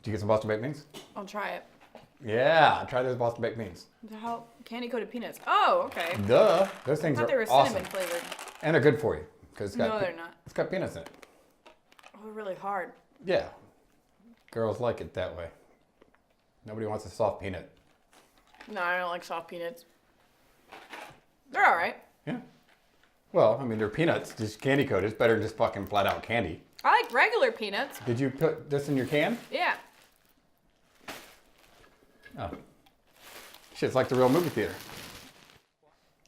Did you get some Boston baked beans? I'll try it. Yeah, try those Boston baked beans. How candy coated peanuts? Oh, okay. Duh, those things I thought they are were awesome. cinnamon flavored. And they're good for you. No, they're not. It's got peanuts in it. Oh, they're really hard. Yeah. Girls like it that way. Nobody wants a soft peanut. No, I don't like soft peanuts. They're all right. Yeah. Well, I mean, they're peanuts, just candy coated. It's better than just fucking flat out candy. I like regular peanuts. Did you put this in your can? Yeah. Oh. Shit, it's like the real movie theater.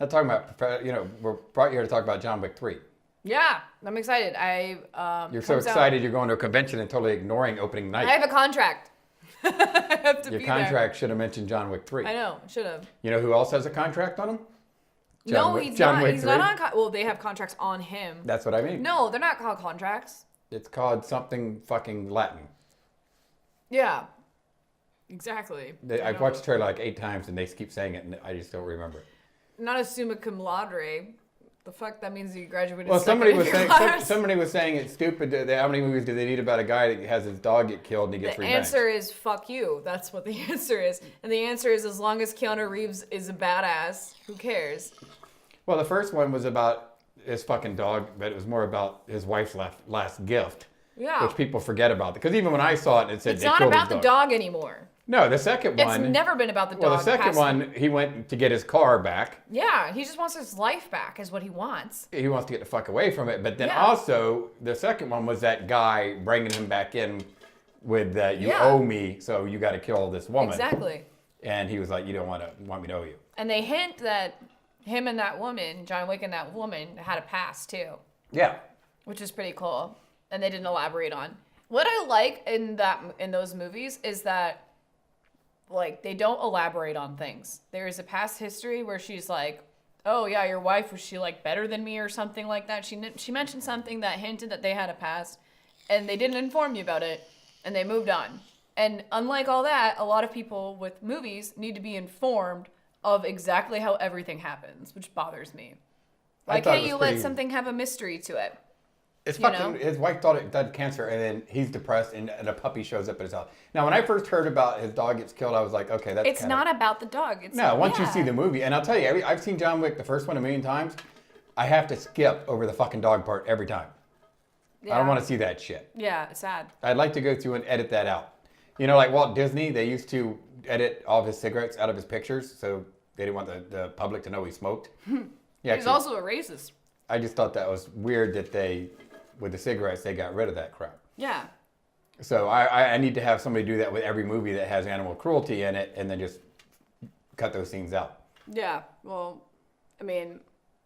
I'm talking about, we're brought you here to talk about John Wick 3. Yeah, I'm excited. You're so excited you're going to a convention and totally ignoring opening night. I have a contract. I have to Your be contract should have mentioned John Wick 3. there. I know, should have. You know who else has a contract on him? He's John not. Wick He's 3? not on. Well, they have contracts on him. That's what I mean. No, they're not called contracts. It's called something fucking Latin. Yeah. Exactly. I've watched the trailer like 8 times and they keep saying it and I just don't remember it. Not a summa cum laude. The fuck that means you graduated. Well, somebody was class. saying it's stupid. How many movies do they need about a guy that has his dog get killed and he gets revenge? The answer is fuck you. That's what the answer is. And the answer is as long as Keanu Reeves is a badass, who cares? Well, the first one was about his fucking dog, but it was more about his wife's last gift. Yeah. Which people forget about. Because even when I saw it said it's they not killed about his the dog anymore. No, the second one. It's never been about the dog. Well, the second one, he went to get his car back. Yeah, he just wants his life back is what he wants. He wants to get the fuck away from it. But then also, the second one was that guy bringing him back in with you owe me, so you got to kill this woman. Exactly. And he was like, you don't want me to owe you. And they hint that him and that woman, John Wick and that woman, had a past too. Yeah. Which is pretty cool. And they didn't elaborate on. What I like in those movies is that like they don't elaborate on things. There is a past history where she's like, "Oh yeah, your wife, was she like better than me or something like that?" She mentioned something that hinted that they had a past, and they didn't inform you about it, and they moved on. And unlike all that, a lot of people with movies need to be informed of exactly how everything happens, which bothers me. Why can't you let something have a mystery to it? It's fucking, his wife thought it died cancer, and then he's depressed, and a puppy shows up at his house. Now, when I first heard about his dog gets killed, I was like, okay, that's It's not about the dog. Once you see the movie, and I'll tell you, I've seen John Wick, the first one, 1,000,000 times. I have to skip over the fucking dog part every time. Yeah. I don't want to see that shit. Yeah, it's sad. I'd like to go through and edit that out. You know, like Walt Disney, they used to edit all of his cigarettes out of his pictures, so they didn't want the public to know he smoked. He's also a racist. I just thought that was weird that with the cigarettes, they got rid of that crap. Yeah. So I need to have somebody do that with every movie that has animal cruelty in it, and then just cut those scenes out. Yeah. Well, I mean,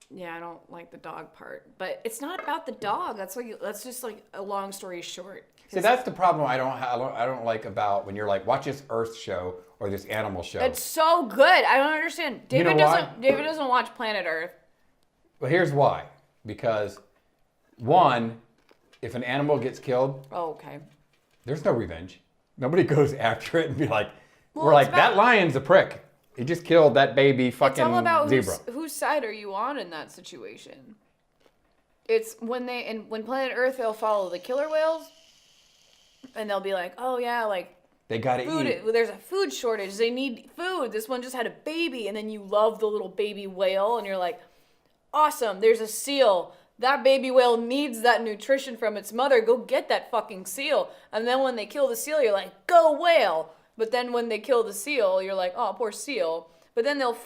yeah, I don't like the dog part, but it's not about the dog. That's just like a long story short. See, that's the problem I don't like about when you're like, watch this Earth show or this animal show. It's so good. I don't understand. David doesn't watch Planet Earth. Well, here's why. Because one, if an animal gets killed, there's no revenge. Nobody goes after it and be like, that lion's a prick. He just killed that baby fucking zebra. It's all about whose side are you on in that situation. It's when Planet Earth, they'll follow the killer whales, and they'll be like, oh yeah, like they gotta eat. There's a food shortage. They need food. This one just had a baby, and then you love the little baby whale, and you're like, awesome. There's a seal. That baby whale needs that nutrition from its mother. Go get that fucking seal. And then when they kill the seal, you're like, go whale. But then when they kill the seal, you're like, oh, poor seal. But then they'll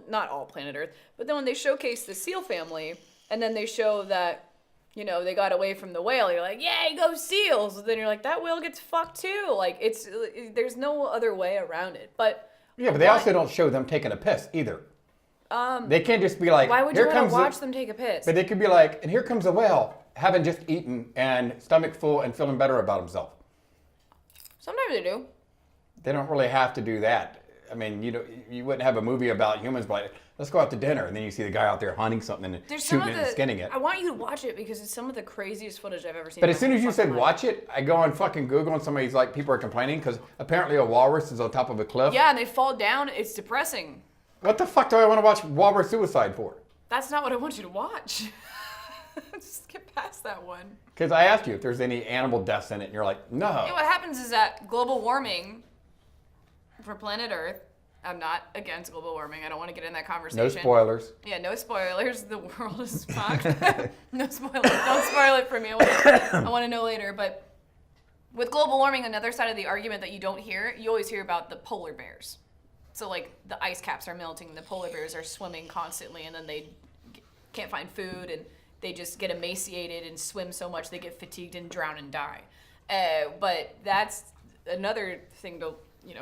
not all Planet Earth, but then when they showcase the seal family, and then they show that, they got away from the whale, you're like, yay, go seals. Then you're like, that whale gets fucked too. Like, there's no other way around it. But yeah, but they also don't show them taking a piss either. They can't just be like, why would you want to watch them take a piss? But they could be like, and here comes a whale, having just eaten and stomach full and feeling better about himself. Sometimes they do. They don't really have to do that. I mean, you wouldn't have a movie about humans, but let's go out to dinner, and then you see the guy out there hunting something and shooting it and skinning it. I want you to watch it because it's some of the craziest footage I've ever seen. But as soon as you said watch it, I go on fucking Google, and somebody's like, people are complaining because apparently a walrus is on top of a cliff. Yeah, and they fall down. It's depressing. What the fuck do I want to watch Walrus Suicide for? That's not what I want you to watch. Just get past that one. Because I asked you if there's any animal deaths in it, and you're like, no. Yeah, what happens is that global warming for planet Earth, I'm not against global warming. I don't want to get in that conversation. No spoilers. Yeah, no spoilers. The world is fucked. No spoilers. Don't spoil it for me. I want to know later. But with global warming, another side of the argument that you don't hear, you always hear about the polar bears. So, like, the ice caps are melting, the polar bears are swimming constantly, and then they can't find food, and they just get emaciated and swim so much they get fatigued and drown and die. But that's another thing to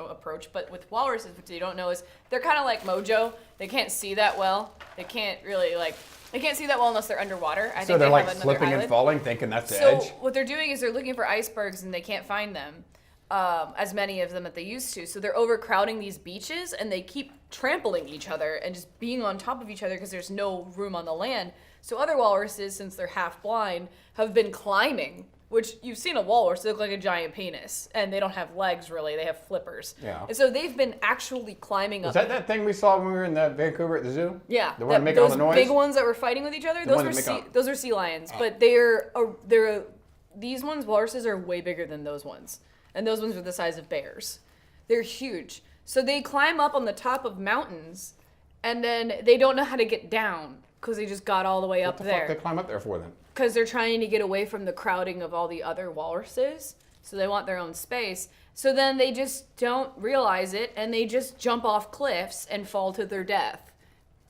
approach. But with walruses, what you don't know is they're kind of like Mojo. They can't see that well. They can't see that well unless they're underwater. I so think they're they like have slipping island. and falling, thinking that's the edge? So what they're doing is they're looking for icebergs, and they can't find them. As many of them that they used to. So they're overcrowding these beaches, and they keep trampling each other and just being on top of each other because there's no room on the land. So other walruses, since they're half blind, have been climbing, which you've seen a walrus, they look like a giant penis, and they don't have legs really, they have flippers. Yeah. And so they've been actually climbing up. Is that thing we saw when we were in Vancouver at the zoo? Yeah. The one making all the noise? Those big ones that were fighting with each other, those are sea lions. But these ones, walruses, are way bigger than those ones. And those ones are the size of bears. They're huge. So they climb up on the top of mountains, and then they don't know how to get down because they just got all the way up there. What the fuck they climb up there for then? Because they're trying to get away from the crowding of all the other walruses. So they want their own space. So then they just don't realize it, and they just jump off cliffs and fall to their death.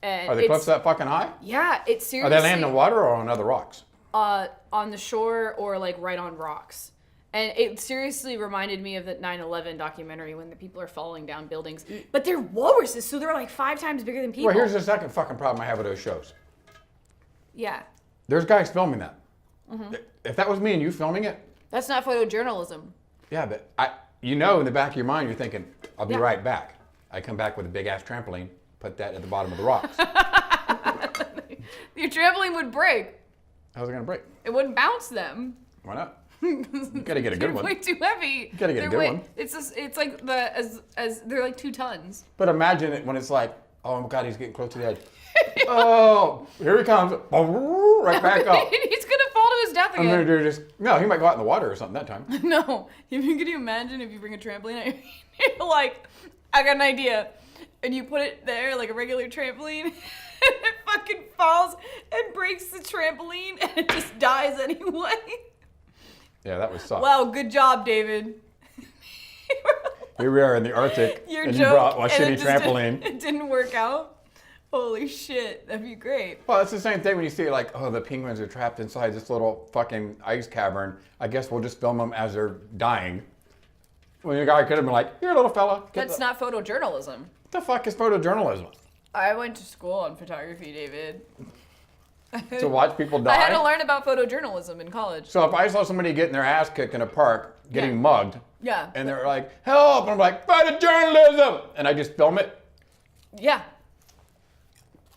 And Are the cliffs that fucking high? Yeah, it's seriously. Are they landing in the water or on other rocks? On the shore or like right on rocks. And it seriously reminded me of the 9/11 documentary when the people are falling down buildings. But they're walruses, so they're like 5 times bigger than people. Well, here's the second fucking problem I have with those shows. Yeah. There's guys filming that. Mm-hmm. If that was me and you filming it. That's not photojournalism. Yeah, but in the back of your mind, you're thinking, I'll be right back. I come back with a big ass trampoline, put that at the bottom of the rocks. Your trampoline would break. How's it going to break? It wouldn't bounce them. Why not? You gotta get a good one. Way too heavy. You gotta get a good one. It's like as they're like 2 tons. But imagine it when it's like, oh my God, he's getting close to the edge. Oh, here he comes. Right back up. He's gonna fall to his death again. And then no, he might go out in the water or something that time. No. Can you imagine if you bring a trampoline out? You're like, I got an idea. And you put it there like a regular trampoline. And it fucking falls and breaks the trampoline and it just dies anyway. Yeah, that was suck. Wow, good job, David. Here we are in the Arctic, Your and joke, you brought a shitty it trampoline. It didn't work out. Holy shit, that'd be great. Well, it's the same thing when you see like, oh, the penguins are trapped inside this little fucking ice cavern. I guess we'll just film them as they're dying. When the guy could have been like, here, little fella. That's not photojournalism. What the fuck is photojournalism? I went to school on photography, David. To watch people die? I had to learn about photojournalism in college. So if I saw somebody getting their ass kicked in a park, getting mugged, yeah, and they're like, help, and I'm like, photojournalism, and I just film it? Yeah.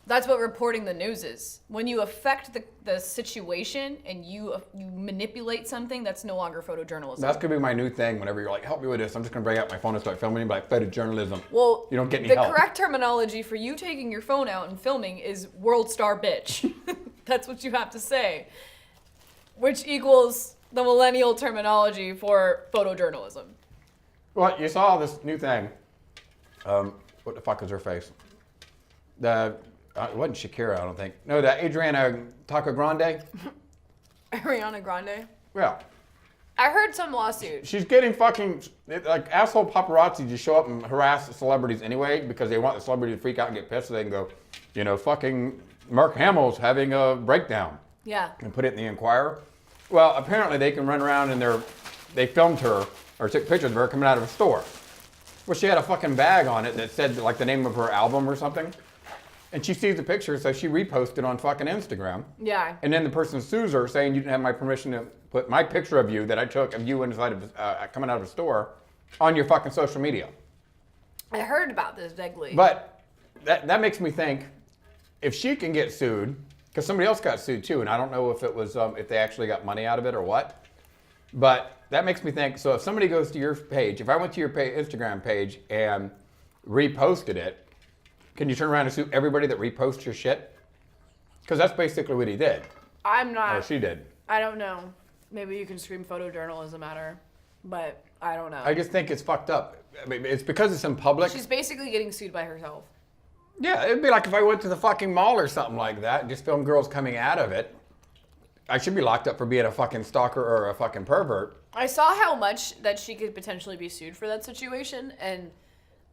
That's what reporting the news is. When you affect the situation and you manipulate something, that's no longer photojournalism. That's going to be my new thing whenever you're like, help me with this. I'm just going to bring out my phone and start filming and be like, photojournalism. Well, you don't get any help. The correct terminology for you taking your phone out and filming is world star bitch. That's what you have to say. Which equals the millennial terminology for photojournalism. Well, you saw this new thing. What the fuck is her face? It wasn't Shakira, I don't think. No, the Adriana Taco Grande. Ariana Grande? Yeah. I heard some lawsuit. She's getting fucking, like, asshole paparazzi just show up and harass celebrities anyway because they want the celebrity to freak out and get pissed so they can go, fucking Mark Hamill's having a breakdown. Yeah. And put it in the Inquirer. Well, apparently they can run around and they filmed her or took pictures of her coming out of a store. Well, she had a fucking bag on it that said, like, the name of her album or something. And she sees the picture, so she reposted on fucking Instagram. Yeah. And then the person sues her saying you didn't have my permission to put my picture of you that I took of you inside of coming out of a store on your fucking social media. I heard about this vaguely. But that makes me think, if she can get sued, because somebody else got sued too, and I don't know if it was if they actually got money out of it or what. But that makes me think, so if somebody goes to your page, if I went to your Instagram page and reposted it, can you turn around and sue everybody that reposts your shit? Because that's basically what he did. I'm not. Oh, she did. I don't know. Maybe you can scream photojournalism at her, but I don't know. I just think it's fucked up. I mean, it's because it's in public. She's basically getting sued by herself. Yeah, it'd be like if I went to the fucking mall or something like that and just filmed girls coming out of it. I should be locked up for being a fucking stalker or a fucking pervert. I saw how much that she could potentially be sued for that situation, and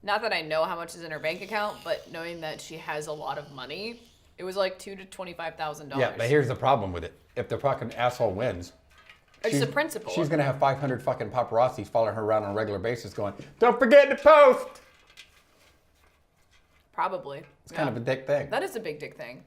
not that I know how much is in her bank account, but knowing that she has a lot of money, it was like $2,000 to $25,000. Yeah, but here's the problem with it. If the fucking asshole wins, it's the principle. She's gonna have 500 fucking paparazzis following her around on a regular basis, going, "Don't forget to post." Probably. It's kind of a dick thing. That is a big dick thing.